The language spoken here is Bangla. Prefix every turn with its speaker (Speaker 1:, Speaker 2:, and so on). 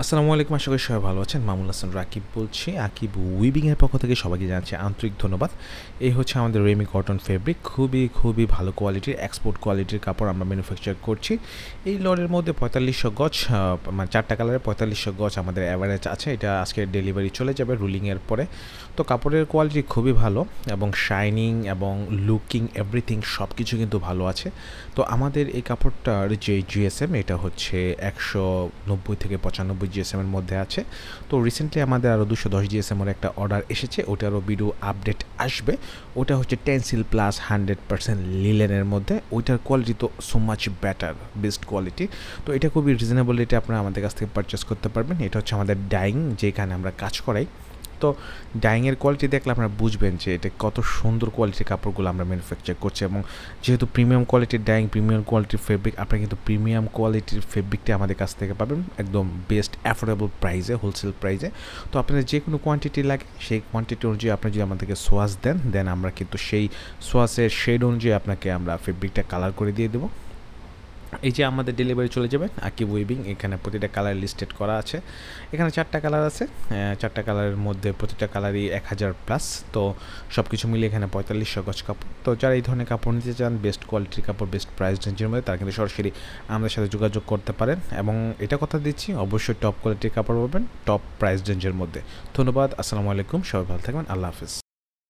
Speaker 1: আসসালামু আলাইকুম, আশা করি সবাই ভালো আছেন। মামুন হাসান রাকিব বলছি। আকিব উইভিংয়ের পক্ষ থেকে সবাইকে জানাচ্ছি আন্তরিক ধন্যবাদ। এই হচ্ছে আমাদের রেমি কটন ফেব্রিক, খুবই ভালো কোয়ালিটির, এক্সপোর্ট কোয়ালিটির কাপড় আমরা ম্যানুফ্যাকচার করছি। এই লটের মধ্যে ৪৫০০ গজ, মানে ৪টা কালারে ৪৫০০ গজ আমাদের অ্যাভারেজ আছে। এটা আজকে ডেলিভারি চলে যাবে রুলিংয়ের পরে। তো কাপড়ের কোয়ালিটি খুবই ভালো এবং শাইনিং এবং লুকিং এভরিথিং সব কিছু কিন্তু ভালো আছে। তো আমাদের এই কাপড়টার যে জিএসএম, এটা হচ্ছে ১৯০ থেকে ৯৫ জিএসএমের মধ্যে আছে। তো রিসেন্টলি আমাদের আরও ২১০ জিএসএমের একটা অর্ডার এসেছে, ওটারও ভিডিও আপডেট আসবে। ওটা হচ্ছে টেনসিল প্লাস 100% লিলেনের মধ্যে। ওইটার কোয়ালিটি তো so much better, best quality. তো এটা খুবই রিজনেবল রেটে আপনারা আমাদের কাছ থেকে পারচেস করতে পারবেন। এটা হচ্ছে আমাদের ডাইং, যেখানে আমরা কাজ করাই। তো ডাইংয়ের কোয়ালিটি দেখলে আপনারা বুঝবেন যে এটা কত সুন্দর কোয়ালিটির কাপড়গুলো আমরা ম্যানুফ্যাকচার করছি। এবং যেহেতু প্রিমিয়াম কোয়ালিটির ডাইং, প্রিমিয়াম কোয়ালিটির ফেব্রিক, আপনারা কিন্তু প্রিমিয়াম কোয়ালিটির ফেব্রিকটা আমাদের কাছ থেকে পাবেন একদম বেস্ট অ্যাফোর্ডেবল প্রাইসে, হোলসেল প্রাইসে। তো আপনাদের যে কোনো কোয়ান্টিটি লাগে সেই কোয়ান্টিটি অনুযায়ী আপনি যদি আমাদেরকে সোয়াস দেন আমরা কিন্তু সেই সোয়াসের শেড অনুযায়ী আপনাকে আমরা ফেব্রিকটা কালার করে দিয়ে দেবো। এই যে আমাদের ডেলিভারি চলে যাবে আকিব উইভিং, এখানে প্রতিটা কালার লিস্টেড করা আছে। এখানে 4টা কালার আছে, 4টা কালারের মধ্যে প্রতিটা কালারই ১,০০০+। তো সব কিছু মিলিয়ে এখানে ৪৫০০ গজ কাপড়। তো যারা এই ধরনের কাপড় নিতে চান, বেস্ট কোয়ালিটির কাপড়, বেস্ট প্রাইস রেঞ্জের মধ্যে, তারা কিন্তু সরাসরি আমাদের সাথে যোগাযোগ করতে পারেন। এবং এটা কথা দিচ্ছি, অবশ্যই টপ কোয়ালিটির কাপড় পাবেন টপ প্রাইস রেঞ্জের মধ্যে। ধন্যবাদ, আসসালামু আলাইকুম, সবাই ভালো থাকবেন, আল্লাহ হাফিজ।